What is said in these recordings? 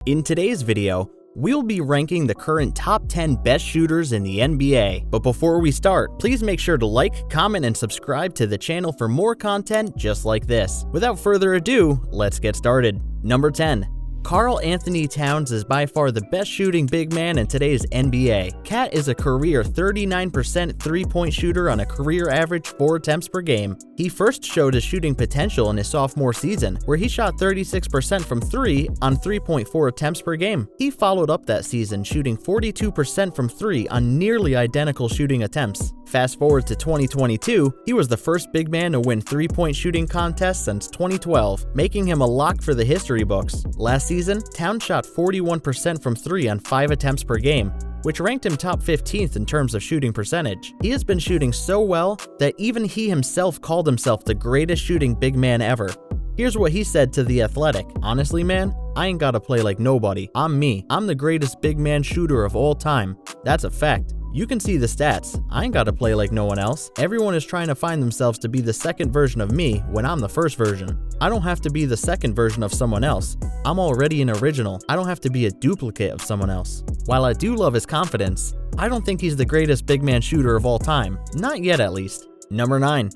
In today's video, we'll be ranking the current top 10 best shooters in the NBA. But before we start, please make sure to like, comment, and subscribe to the channel for more content just like this. Without further ado, let's get started. Number 10. Karl Anthony Towns is by far the best shooting big man in today's NBA. Cat is a career 39% three-point shooter on a career average 4 attempts per game. He first showed his shooting potential in his sophomore season, where he shot 36% from 3 on 3.4 attempts per game. He followed up that season shooting 42% from 3 on nearly identical shooting attempts. Fast forward to 2022, he was the first big man to win three-point shooting contests since 2012, making him a lock for the history books. Last season, Towns shot 41% from 3 on 5 attempts per game, which ranked him top 15th in terms of shooting percentage. He has been shooting so well that even he himself called himself the greatest shooting big man ever. Here's what he said to The Athletic. "Honestly, man, I ain't gotta play like nobody. I'm me. I'm the greatest big man shooter of all time. That's a fact. You can see the stats. I ain't gotta play like no one else. Everyone is trying to find themselves to be the second version of me when I'm the first version. I don't have to be the second version of someone else. I'm already an original. I don't have to be a duplicate of someone else." While I do love his confidence, I don't think he's the greatest big man shooter of all time. Not yet, at least. Number 9.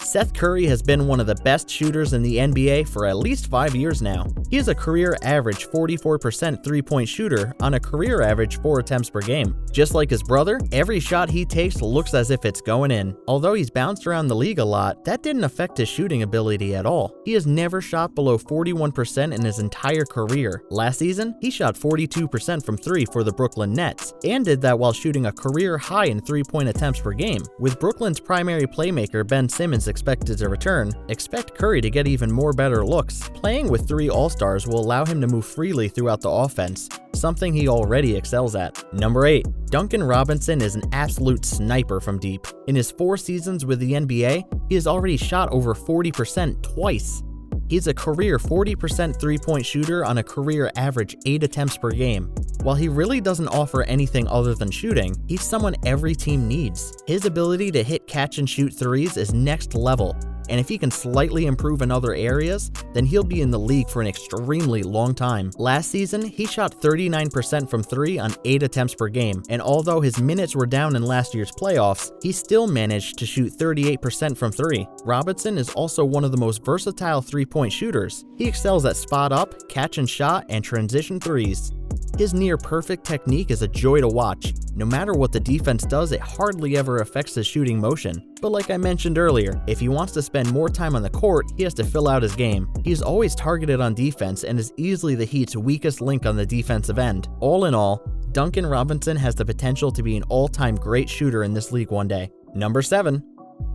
Seth Curry has been one of the best shooters in the NBA for at least 5 years now. He is a career average 44% three-point shooter on a career average 4 attempts per game. Just like his brother, every shot he takes looks as if it's going in. Although he's bounced around the league a lot, that didn't affect his shooting ability at all. He has never shot below 41% in his entire career. Last season, he shot 42% from 3 for the Brooklyn Nets, and did that while shooting a career high in three-point attempts per game. With Brooklyn's primary playmaker Ben Simmons expected to return, expect Curry to get even more better looks. Playing with 3 All-Stars will allow him to move freely throughout the offense, something he already excels at. Number 8. Duncan Robinson is an absolute sniper from deep. In his 4 seasons with the NBA, he has already shot over 40% twice. He's a career 40% three-point shooter on a career average 8 attempts per game. While he really doesn't offer anything other than shooting, he's someone every team needs. His ability to hit, catch, and shoot threes is next level, and if he can slightly improve in other areas, then he'll be in the league for an extremely long time. Last season, he shot 39% from 3 on 8 attempts per game, and although his minutes were down in last year's playoffs, he still managed to shoot 38% from 3. Robinson is also one of the most versatile three-point shooters. He excels at spot-up, catch-and-shot, and transition threes. His near-perfect technique is a joy to watch. No matter what the defense does, it hardly ever affects his shooting motion. But like I mentioned earlier, if he wants to spend more time on the court, he has to fill out his game. He's always targeted on defense and is easily the Heat's weakest link on the defensive end. All in all, Duncan Robinson has the potential to be an all-time great shooter in this league one day. Number 7.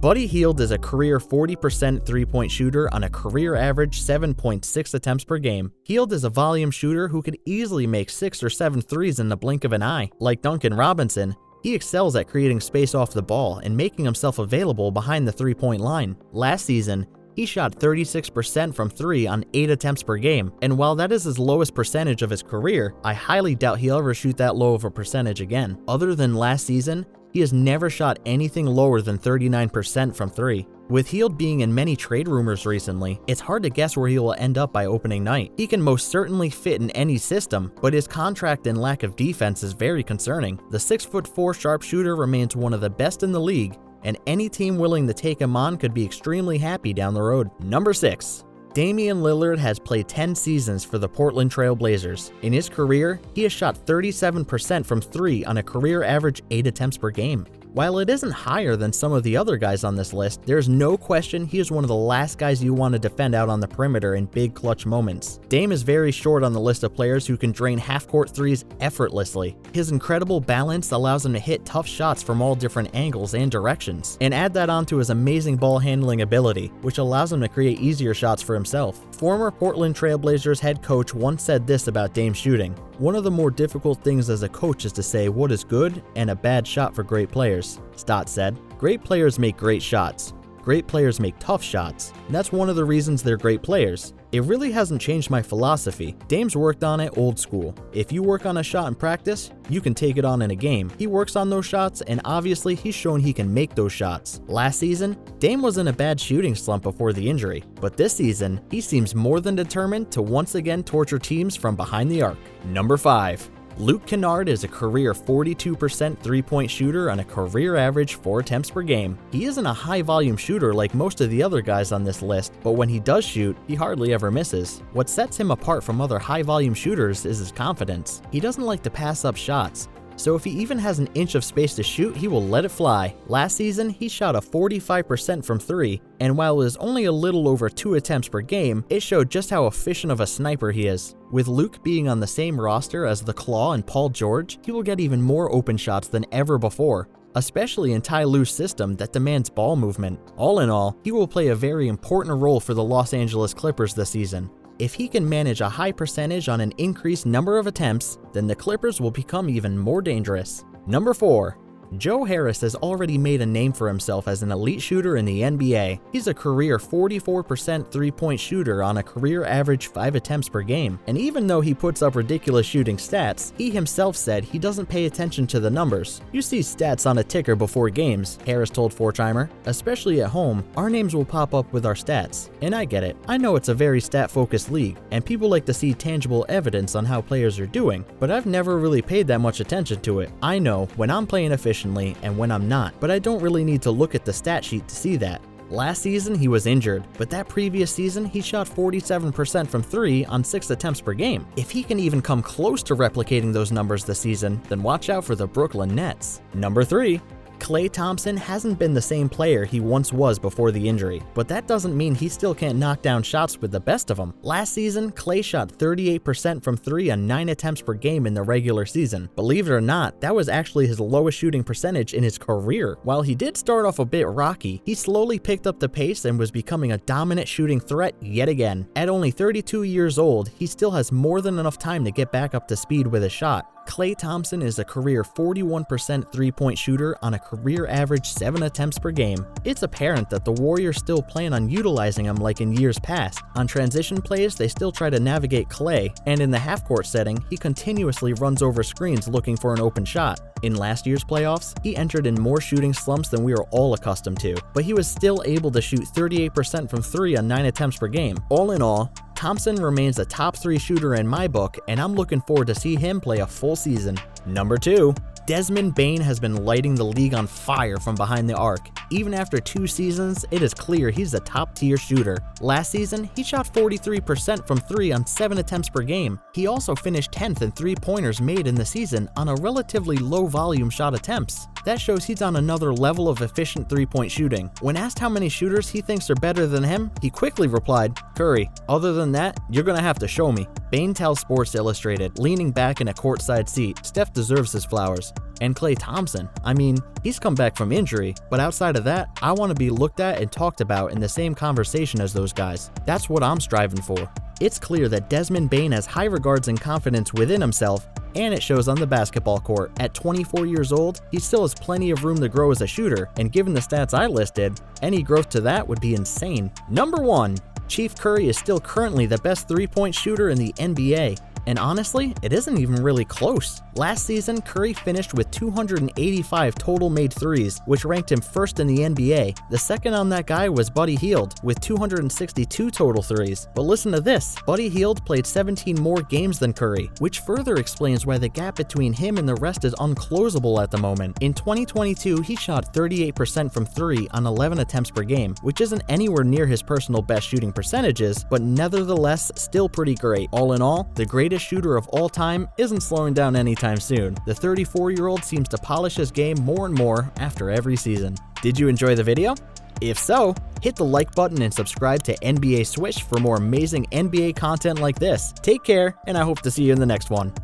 Buddy Hield is a career 40% three-point shooter on a career average 7.6 attempts per game. Hield is a volume shooter who could easily make 6 or 7 threes in the blink of an eye. Like Duncan Robinson, he excels at creating space off the ball and making himself available behind the three-point line. Last season, he shot 36% from 3 on 8 attempts per game, and while that is his lowest percentage of his career, I highly doubt he'll ever shoot that low of a percentage again. Other than last season, he has never shot anything lower than 39% from 3. With Hield being in many trade rumors recently, it's hard to guess where he will end up by opening night. He can most certainly fit in any system, but his contract and lack of defense is very concerning. The 6'4" sharpshooter remains one of the best in the league, and any team willing to take him on could be extremely happy down the road. Number 6. Damian Lillard has played 10 seasons for the Portland Trail Blazers. In his career, he has shot 37% from 3 on a career average 8 attempts per game. While it isn't higher than some of the other guys on this list, there's no question he is one of the last guys you want to defend out on the perimeter in big clutch moments. Dame is very short on the list of players who can drain half-court threes effortlessly. His incredible balance allows him to hit tough shots from all different angles and directions, and add that onto his amazing ball handling ability, which allows him to create easier shots for himself. Former Portland Trail Blazers head coach once said this about Dame's shooting: "One of the more difficult things as a coach is to say what is good and a bad shot for great players." Stott said, "Great players make great shots. Great players make tough shots. And that's one of the reasons they're great players. It really hasn't changed my philosophy. Dame's worked on it old school. If you work on a shot in practice, you can take it on in a game. He works on those shots, and obviously he's shown he can make those shots. Last season, Dame was in a bad shooting slump before the injury, but this season, he seems more than determined to once again torture teams from behind the arc. Number 5. Luke Kennard is a career 42% three-point shooter on a career average 4 attempts per game. He isn't a high-volume shooter like most of the other guys on this list, but when he does shoot, he hardly ever misses. What sets him apart from other high-volume shooters is his confidence. He doesn't like to pass up shots, so if he even has an inch of space to shoot, he will let it fly. Last season, he shot a 45% from 3, and while it was only a little over 2 attempts per game, it showed just how efficient of a sniper he is. With Luke being on the same roster as the Claw and Paul George, he will get even more open shots than ever before, especially in Ty Lue's system that demands ball movement. All in all, he will play a very important role for the Los Angeles Clippers this season. If he can manage a high percentage on an increased number of attempts, then the Clippers will become even more dangerous. Number 4. Joe Harris has already made a name for himself as an elite shooter in the NBA. He's a career 44% three-point shooter on a career average 5 attempts per game. And even though he puts up ridiculous shooting stats, he himself said he doesn't pay attention to the numbers. You see stats on a ticker before games, Harris told 4Timer. Especially at home, our names will pop up with our stats. And I get it. I know it's a very stat-focused league, and people like to see tangible evidence on how players are doing, but I've never really paid that much attention to it. I know when I'm playing efficiently and when I'm not, but I don't really need to look at the stat sheet to see that. Last season, he was injured, but that previous season, he shot 47% from 3 on 6 attempts per game. If he can even come close to replicating those numbers this season, then watch out for the Brooklyn Nets. Number 3. Klay Thompson hasn't been the same player he once was before the injury, but that doesn't mean he still can't knock down shots with the best of them. Last season, Klay shot 38% from 3 on 9 attempts per game in the regular season. Believe it or not, that was actually his lowest shooting percentage in his career. While he did start off a bit rocky, he slowly picked up the pace and was becoming a dominant shooting threat yet again. At only 32 years old, he still has more than enough time to get back up to speed with his shot. Klay Thompson is a career 41% three-point shooter on a career average 7 attempts per game. It's apparent that the Warriors still plan on utilizing him like in years past. On transition plays, they still try to navigate Klay, and in the half-court setting, he continuously runs over screens looking for an open shot. In last year's playoffs, he entered in more shooting slumps than we are all accustomed to, but he was still able to shoot 38% from 3 on 9 attempts per game. All in all, Thompson remains a top 3 shooter in my book, and I'm looking forward to see him play a full season. Number 2. Desmond Bane has been lighting the league on fire from behind the arc. Even after 2 seasons, it is clear he's a top-tier shooter. Last season, he shot 43% from 3 on 7 attempts per game. He also finished 10th in three-pointers made in the season on a relatively low-volume shot attempts. That shows he's on another level of efficient three-point shooting. When asked how many shooters he thinks are better than him, he quickly replied, "Curry. Other than that, you're gonna have to show me." Bane tells Sports Illustrated, leaning back in a courtside seat, "Steph deserves his flowers." And Klay Thompson, I mean, he's come back from injury, but outside of that, I want to be looked at and talked about in the same conversation as those guys. That's what I'm striving for. It's clear that Desmond Bane has high regards and confidence within himself, and it shows on the basketball court. At 24 years old, he still has plenty of room to grow as a shooter, and given the stats I listed, any growth to that would be insane. Number 1. Chief Curry is still currently the best three-point shooter in the NBA. And honestly, it isn't even really close. Last season, Curry finished with 285 total made threes, which ranked him first in the NBA. The second on that guy was Buddy Hield, with 262 total threes. But listen to this, Buddy Hield played 17 more games than Curry, which further explains why the gap between him and the rest is unclosable at the moment. In 2022, he shot 38% from 3 on 11 attempts per game, which isn't anywhere near his personal best shooting percentages, but nevertheless still pretty great. All in all, the greatest shooter of all time isn't slowing down anytime soon. The 34-year-old seems to polish his game more and more after every season. Did you enjoy the video? If so, hit the like button and subscribe to NBA Swish for more amazing NBA content like this. Take care, and I hope to see you in the next one.